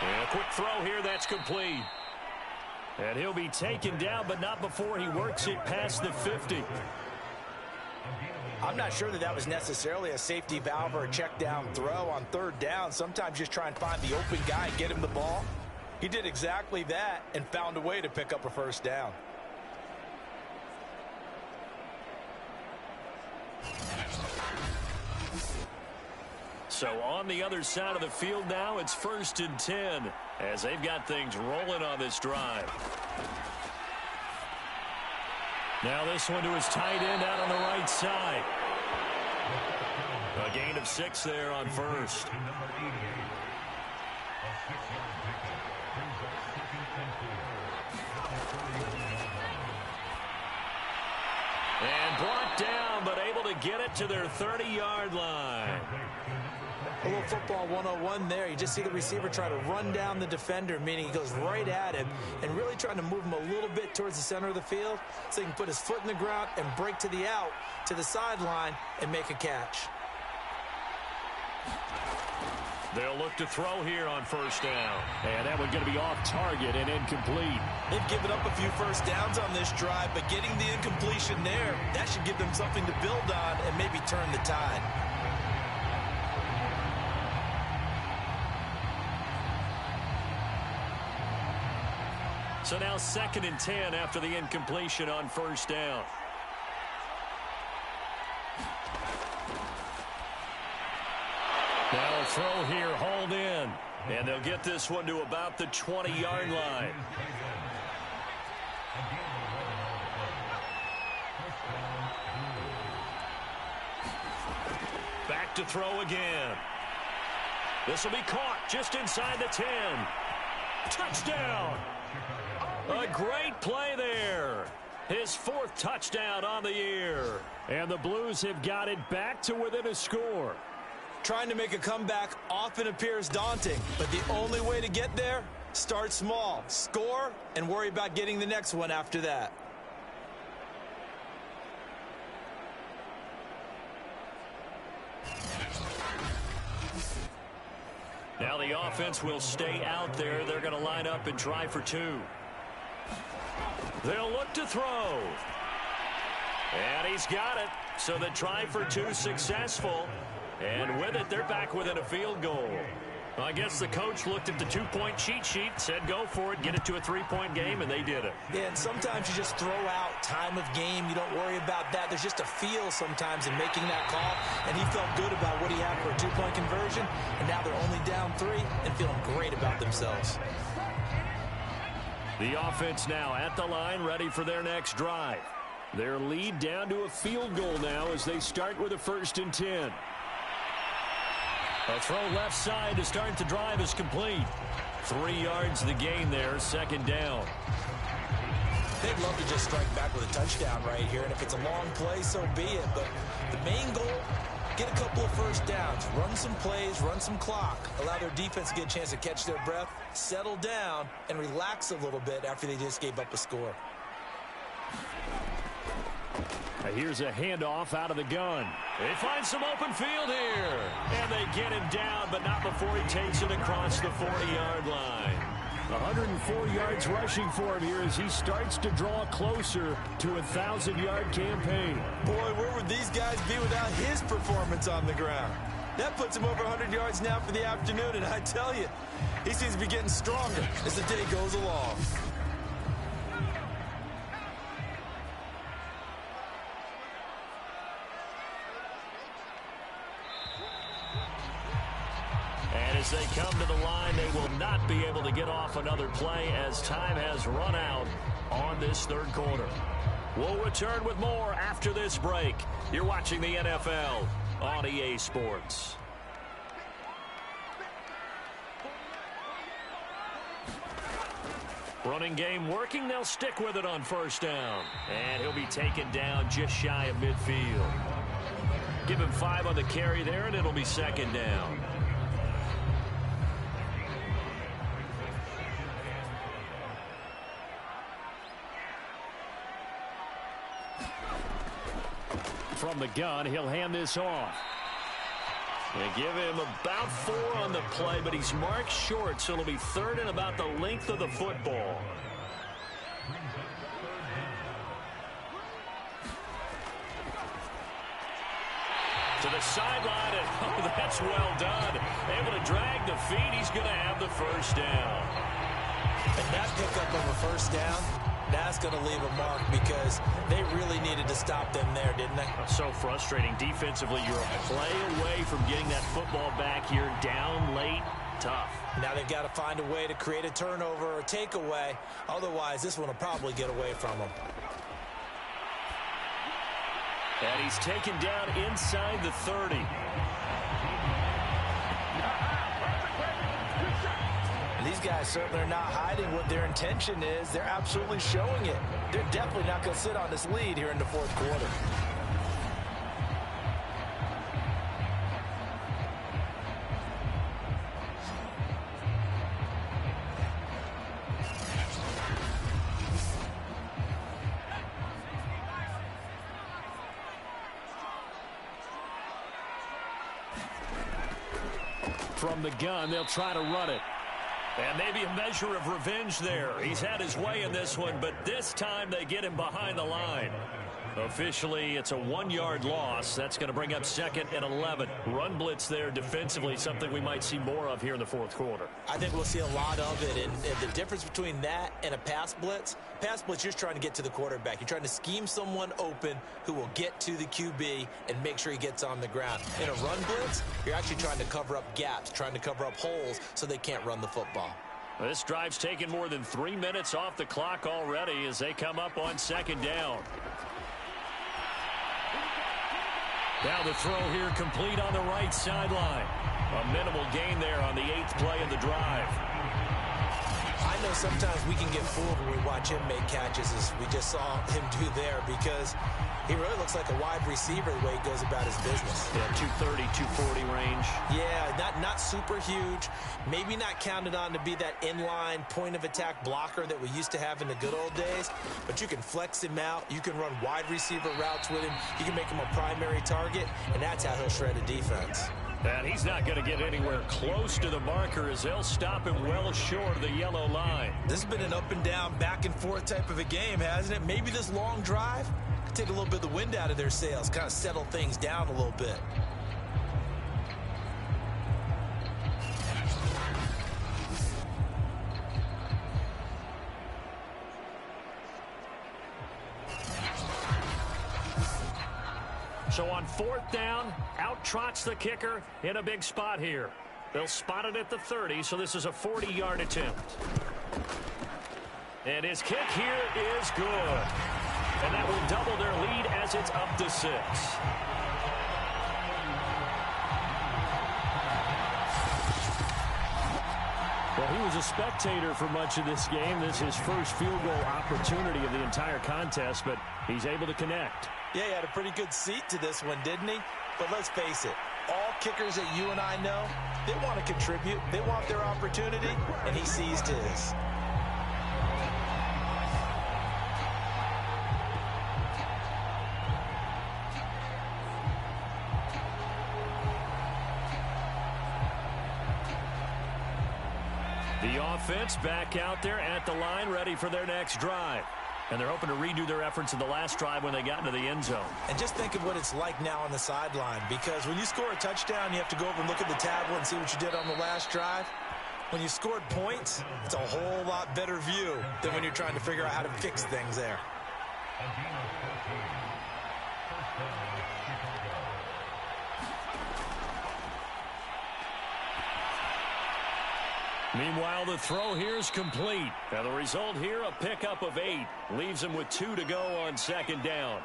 And a quick throw here, that's complete. And he'll be taken down, but not before he works it past the 50. I'm not sure that was necessarily a safety valve or a check down throw on 3rd down. Sometimes just try and find the open guy and get him the ball. He did exactly that and found a way to pick up a 1st down. So on the other side of the field now, it's 1st and 10 as they've got things rolling on this drive. Now this one to his tight end out on the right side. A gain of 6 there on 1st. And brought down, but able to get it to their 30-yard line. A little football 101 there. You just see the receiver try to run down the defender, meaning he goes right at him and really trying to move him a little bit towards the center of the field so he can put his foot in the ground and break to the out, to the sideline, and make a catch. They'll look to throw here on 1st down. And that one going to be off target and incomplete. They've given up a few 1st downs on this drive, but getting the incompletion there, that should give them something to build on and maybe turn the tide. So now 2nd and 10 after the incompletion on 1st down. Now a throw here hauled in. And they'll get this one to about the 20-yard line. Back to throw again. This will be caught just inside the 10. Touchdown! A great play there. His 4th touchdown on the year. And the Blues have got it back to within a score. Trying to make a comeback often appears daunting, but the only way to get there, start small, score, and worry about getting the next one after that. Now the offense will stay out there. They're going to line up and try for 2. They'll look to throw. And he's got it. So the try for 2 successful. And with it, they're back within a field goal. Well, I guess the coach looked at the 2-point cheat sheet, said go for it, get it to a 3-point game, and they did it. Yeah, and sometimes you just throw out time of game. You don't worry about that. There's just a feel sometimes in making that call, and he felt good about what he had for a 2-point conversion, and now they're only down 3 and feeling great about themselves. The offense now at the line, ready for their next drive. Their lead down to a field goal now as they start with a 1st and 10. A throw left side to start the drive is complete. 3 yards the gain there, 2nd down. They'd love to just strike back with a touchdown right here, and if it's a long play, so be it. But the main goal, get a couple of 1st downs, run some plays, run some clock, allow their defense to get a chance to catch their breath, settle down, and relax a little bit after they just gave up a score. Here's a handoff out of the gun. They find some open field here. And they get him down, but not before he takes it across the 40-yard line. 104 yards rushing for him here as he starts to draw closer to a 1,000-yard campaign. Boy, where would these guys be without his performance on the ground? That puts him over 100 yards now for the afternoon, and I tell you, he seems to be getting stronger as the day goes along. As they come to the line, they will not be able to get off another play as time has run out on this 3rd quarter. We'll return with more after this break. You're watching the NFL on EA Sports. Running game working. They'll stick with it on 1st down. And he'll be taken down just shy of midfield. Give him 5 on the carry there, and it'll be second down. From the gun, he'll hand this off. They give him about 4 on the play, but he's marked short, so it'll be third and about the length of the football. To the sideline, and oh, that's well done. Able to drag the feet. He's going to have the first down. And that pickup of a first down, that's going to leave a mark because they really needed to stop them there, didn't they? So frustrating. Defensively, you're a play away from getting that football back here down late. Tough. Now they've got to find a way to create a turnover or takeaway. Otherwise, this one will probably get away from them. And he's taken down inside the 30. These guys certainly are not hiding what their intention is. They're absolutely showing it. They're definitely not going to sit on this lead here in the fourth quarter. From the gun, they'll try to run it. And maybe a measure of revenge there. He's had his way in this one, but this time they get him behind the line. Officially, it's a 1-yard loss. That's going to bring up second and 11. Run blitz there defensively, something we might see more of here in the fourth quarter. I think we'll see a lot of it. And the difference between that and a pass blitz, you're just trying to get to the quarterback. You're trying to scheme someone open who will get to the QB and make sure he gets on the ground. In a run blitz, you're actually trying to cover up gaps, trying to cover up holes so they can't run the football. This drive's taken more than 3 minutes off the clock already as they come up on second down. Now the throw here complete on the right sideline. A minimal gain there on the 8th play of the drive. I know sometimes we can get fooled when we watch him make catches, as we just saw him do there, because he really looks like a wide receiver the way he goes about his business. Yeah, 230, 240 range. Yeah, not super huge. Maybe not counted on to be that inline point-of-attack blocker that we used to have in the good old days, but you can flex him out. You can run wide receiver routes with him. You can make him a primary target, and that's how he'll shred a defense. And he's not going to get anywhere close to the marker as they'll stop him well short of the yellow line. This has been an up-and-down, back-and-forth type of a game, hasn't it? Maybe this long drive could take a little bit of the wind out of their sails, kind of settle things down a little bit. So on fourth down, out trots the kicker in a big spot here. They'll spot it at the 30, so this is a 40-yard attempt. And his kick here is good. And that will double their lead as it's up to 6. Well, he was a spectator for much of this game. This is his first field goal opportunity of the entire contest, but he's able to connect. Yeah, he had a pretty good seat to this one, didn't he? But let's face it, all kickers that you and I know, they want to contribute. They want their opportunity, and he seized his. The offense back out there at the line, ready for their next drive. And they're hoping to redo their efforts in the last drive when they got into the end zone. And just think of what it's like now on the sideline, because when you score a touchdown, you have to go over and look at the tablet and see what you did on the last drive. When you scored points, it's a whole lot better view than when you're trying to figure out how to fix things there. Meanwhile, the throw here is complete. Now the result here, a pickup of 8. Leaves him with 2 to go on second down.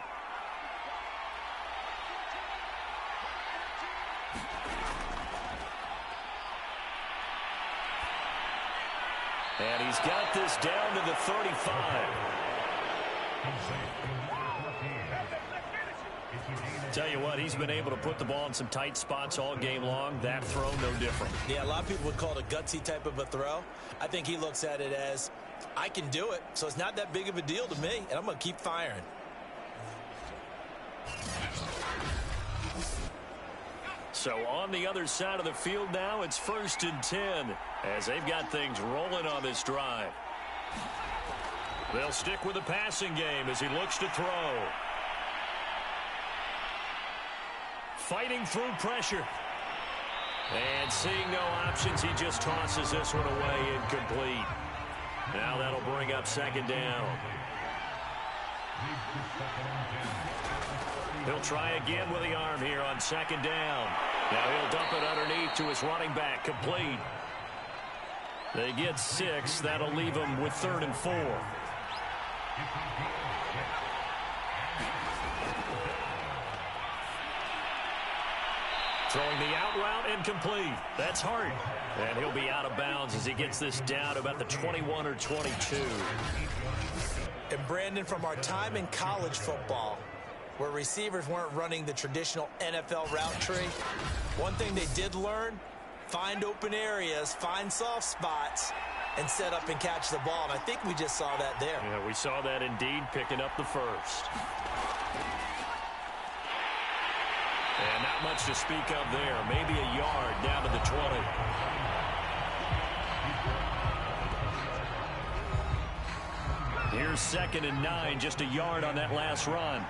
And he's got this down to the 35. Tell you what, he's been able to put the ball in some tight spots all game long. That throw, no different. Yeah, a lot of people would call it a gutsy type of a throw. I think he looks at it as, I can do it, so it's not that big of a deal to me, and I'm going to keep firing. So on the other side of the field now, it's 1st and 10 as they've got things rolling on this drive. They'll stick with the passing game as he looks to throw. Fighting through pressure. And seeing no options, he just tosses this one away, incomplete. Now that'll bring up 2nd down. He'll try again with the arm here on 2nd down. Now he'll dump it underneath to his running back, complete. They get 6. That'll leave them with 3rd and 4. Throwing the out route, incomplete. That's Hart. And he'll be out of bounds as he gets this down to about the 21 or 22. And Brandon, from our time in college football, where receivers weren't running the traditional NFL route tree, one thing they did learn, find open areas, find soft spots, and set up and catch the ball. And I think we just saw that there. Yeah, we saw that indeed, picking up the first. And not much to speak of there. Maybe a yard down to the 20. Here's 2nd and 9, just a yard on that last run.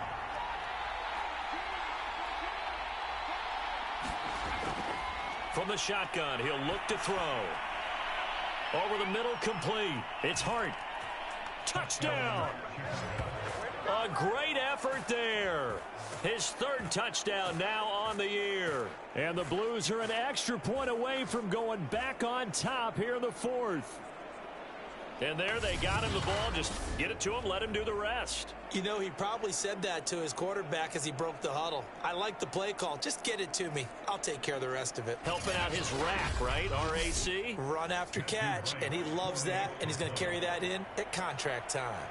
From the shotgun, he'll look to throw. Over the middle, complete. It's Hart. Touchdown! A great effort there. His 3rd touchdown now on the year. And the Blues are an extra point away from going back on top here in the 4th. And there they got him the ball. Just get it to him, let him do the rest. You know, he probably said that to his quarterback as he broke the huddle. I like the play call. Just get it to me. I'll take care of the rest of it. Helping out his rack, right? RAC? Run after catch, and he loves that, and he's going to carry that in at contract time.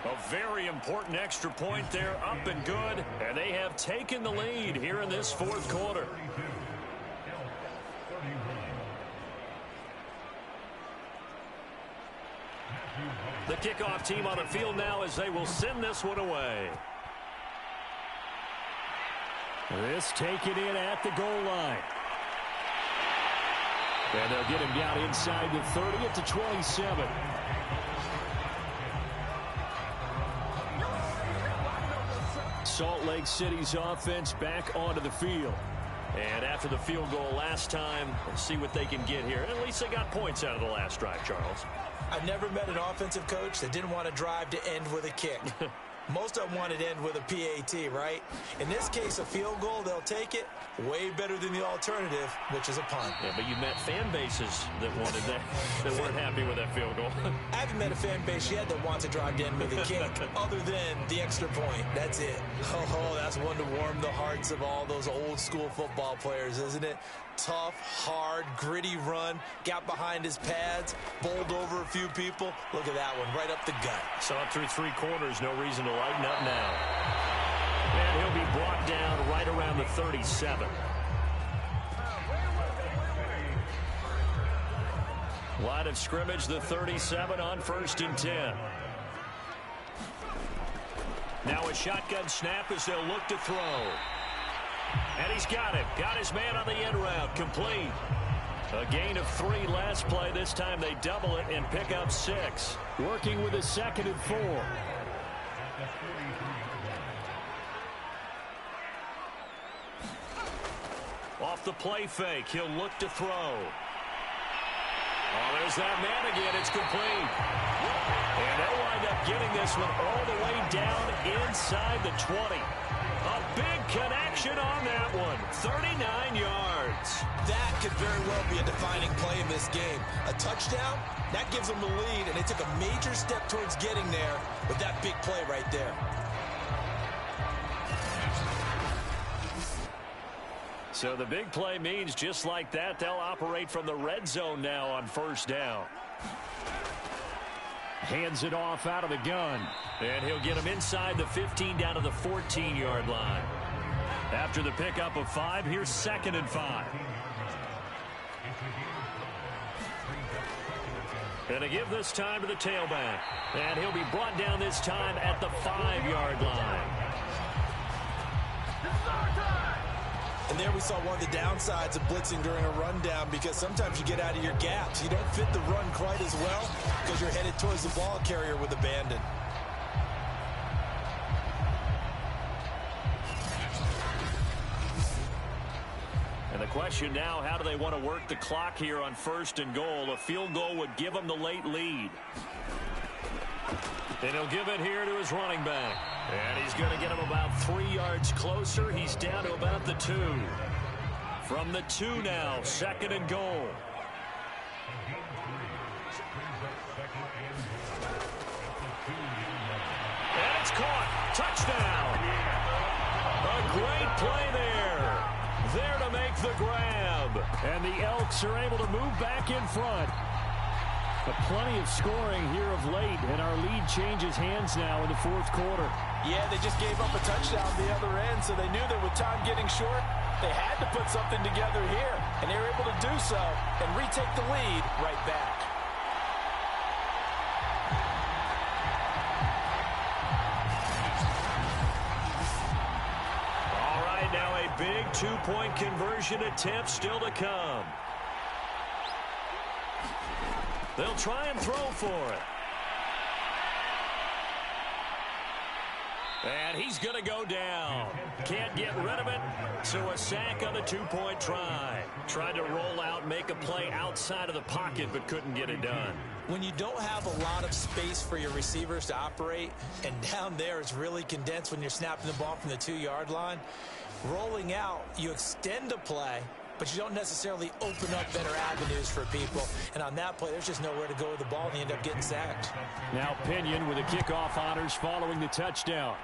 A very important extra point there, up and good. And they have taken the lead here in this 4th quarter. The kickoff team on the field now as they will send this one away. This taken in at the goal line. And they'll get him down inside the 30 at the 27. Salt Lake City's offense back onto the field. And after the field goal last time, let's see what they can get here. At least they got points out of the last drive, Charles. I've never met an offensive coach that didn't want to drive to end with a kick. Most of them wanted to end with a PAT, right? In this case, a field goal, they'll take it. Way better than the alternative, which is a punt. Yeah, but you met fan bases that wanted that, that weren't happy with that field goal. I haven't met a fan base yet that wants to drive to end with a kick, other than the extra point. That's it. Oh, that's one to warm the hearts of all those old school football players, isn't it? Tough, hard, gritty run, got behind his pads, bowled over a few people. Look at that one, right up the gut. Saw it through 3 quarters, no reason to lighten up now. And he'll be brought down right around the 37. Line of scrimmage, the 37 on 1st and 10. Now a shotgun snap as they'll look to throw. And he's got him. Got his man on the end route. Complete. A gain of 3 last play. This time they double it and pick up 6. Working with a 2nd and 4. Off the play fake. He'll look to throw. Oh, there's that man again. It's complete. And they'll wind up getting this one all the way down inside the 20. A big connection on that one. 39 yards. That could very well be a defining play in this game. A touchdown, that gives them the lead, and they took a major step towards getting there with that big play right there. So the big play means just like that, they'll operate from the red zone now on 1st down. Hands it off out of the gun. And he'll get him inside the 15 down to the 14-yard line. After the pickup of 5, here's 2nd and 5. And to give this time to the tailback. And he'll be brought down this time at the 5-yard line. And there we saw one of the downsides of blitzing during a rundown, because sometimes you get out of your gaps. You don't fit the run quite as well because you're headed towards the ball carrier with abandon. And the question now, how do they want to work the clock here on 1st and goal? A field goal would give them the late lead. And he'll give it here to his running back. And he's going to get him about 3 yards closer. He's down to about the 2. From the 2 now, 2nd and goal. And it's caught. Touchdown. A great play there. There to make the grab. And the Elks are able to move back in front. But plenty of scoring here of late, and our lead changes hands now in the 4th quarter. Yeah, they just gave up a touchdown the other end, so they knew that with time getting short, they had to put something together here, and they were able to do so and retake the lead right back. All right, now a big 2-point conversion attempt still to come. They'll try and throw for it. And he's going to go down. Can't get rid of it. So a sack on the 2-point try. Tried to roll out, make a play outside of the pocket, but couldn't get it done. When you don't have a lot of space for your receivers to operate, and down there it's really condensed when you're snapping the ball from the 2-yard line, rolling out, you extend a play, but you don't necessarily open up better avenues for people. And on that play, there's just nowhere to go with the ball, and you end up getting sacked. Now Pinion with the kickoff honors following the touchdown.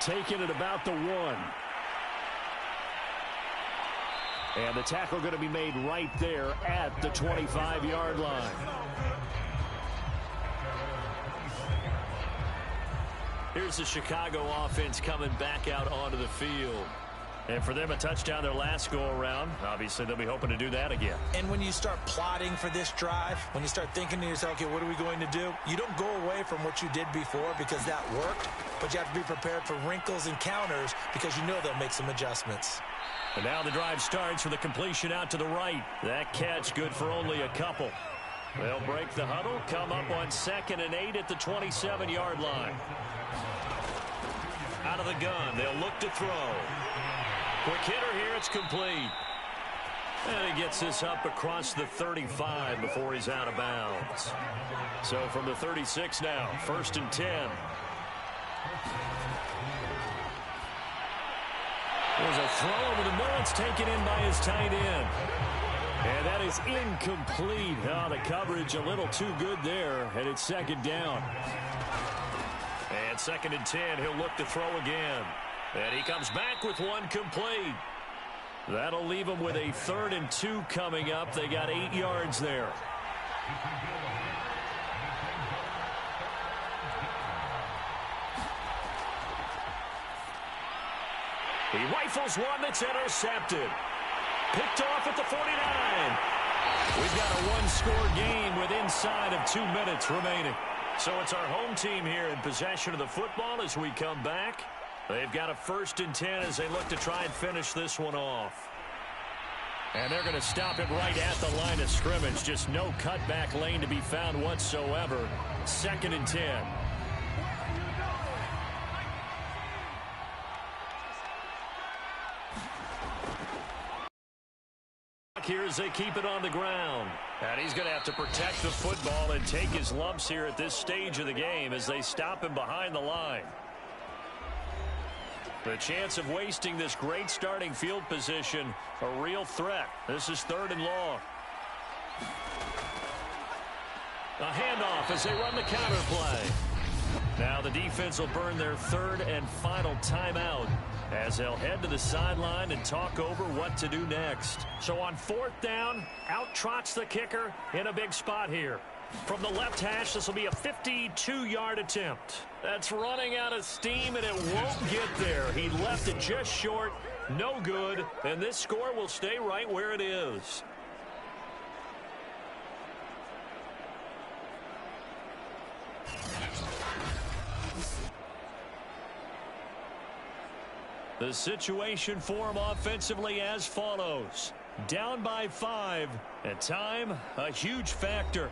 Taken at about the 1. And the tackle going to be made right there at the 25-yard line. Here's the Chicago offense coming back out onto the field. And for them, a touchdown their last go-around. Obviously, they'll be hoping to do that again. And when you start plotting for this drive, when you start thinking to yourself, okay, what are we going to do? You don't go away from what you did before because that worked, but you have to be prepared for wrinkles and counters because you know they'll make some adjustments. And now the drive starts with a completion out to the right. That catch good for only a couple. They'll break the huddle, come up on 2nd and 8 at the 27-yard line. Out of the gun, they'll look to throw. Quick hitter here, it's complete. And he gets this up across the 35 before he's out of bounds. So from the 36 now, 1st and 10. There's a throw over the middle. It's taken in by his tight end. And that is incomplete. Oh, the coverage a little too good there, and it's 2nd down. And 2nd and 10, he'll look to throw again. And he comes back with one complete. That'll leave him with a 3rd and 2 coming up. They got 8 yards there. He rifles one that's intercepted. Picked off at the 49. We've got a one-score game with inside of 2 minutes remaining. So it's our home team here in possession of the football as we come back. They've got a 1st and 10 as they look to try and finish this one off. And they're going to stop it right at the line of scrimmage. Just no cutback lane to be found whatsoever. 2nd and 10. Here as they keep it on the ground. And he's going to have to protect the football and take his lumps here at this stage of the game as they stop him behind the line. The chance of wasting this great starting field position, a real threat. This is 3rd and long. A handoff as they run the counter play. Now the defense will burn their 3rd and final timeout as they'll head to the sideline and talk over what to do next. So on 4th down, out trots the kicker in a big spot here. From the left hash, this will be a 52-yard attempt. That's running out of steam, and it won't get there. He left it just short, no good, and this score will stay right where it is. The situation for him offensively as follows. Down by 5. At time, a huge factor.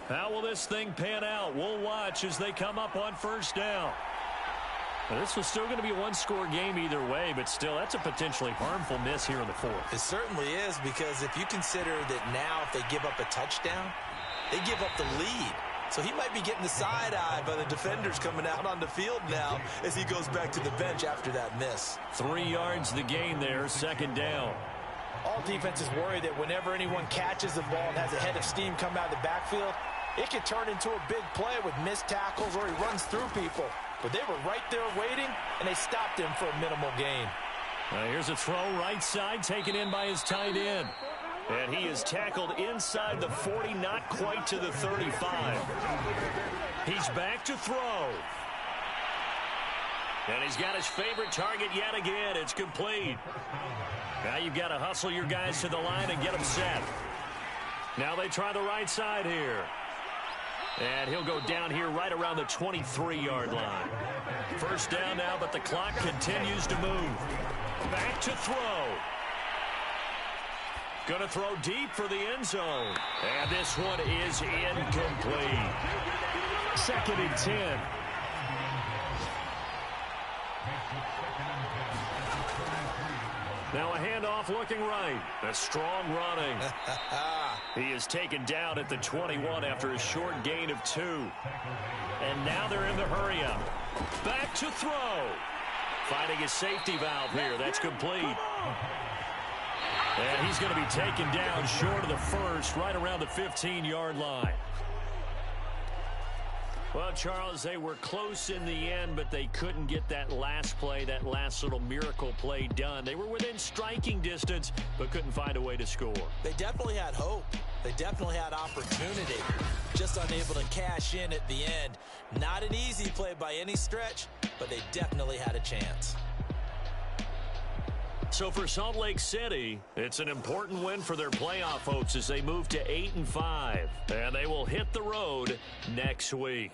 How will this thing pan out? We'll watch as they come up on first down. Well, this was still going to be a one-score game either way, but still, that's a potentially harmful miss here in the fourth. It certainly is, because if you consider that now if they give up a touchdown, they give up the lead. So he might be getting the side-eye by the defenders coming out on the field now as he goes back to the bench after that miss. 3 yards the gain there, second down. All defenses worry that whenever anyone catches the ball and has a head of steam come out of the backfield, it can turn into a big play with missed tackles or he runs through people. But they were right there waiting, and they stopped him for a minimal gain. Here's a throw right side, taken in by his tight end. And he is tackled inside the 40, not quite to the 35. He's back to throw. And he's got his favorite target yet again. It's complete. Now you've got to hustle your guys to the line and get them set. Now they try the right side here. And he'll go down here right around the 23-yard line. First down now, but the clock continues to move. Back to throw. Going to throw deep for the end zone. And this one is incomplete. 2nd and 10. Now a handoff looking right. A strong running. He is taken down at the 21 after a short gain of 2. And now they're in the hurry-up. Back to throw. Finding a safety valve here. That's complete. And he's going to be taken down short of the first, right around the 15-yard line. Well, Charles, they were close in the end, but they couldn't get that last play, that last little miracle play done. They were within striking distance, but couldn't find a way to score. They definitely had hope. They definitely had opportunity. Just unable to cash in at the end. Not an easy play by any stretch, but they definitely had a chance. So for Salt Lake City, it's an important win for their playoff hopes as they move to 8-5. And they will hit the road next week.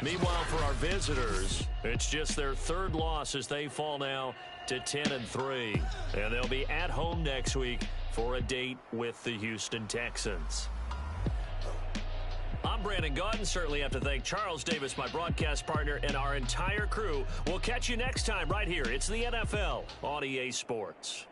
Meanwhile, for our visitors, it's just their 3rd loss as they fall now to 10-3. And they'll be at home next week for a date with the Houston Texans. I'm Brandon Gaudin. Certainly have to thank Charles Davis, my broadcast partner, and our entire crew. We'll catch you next time right here. It's the NFL on EA Sports.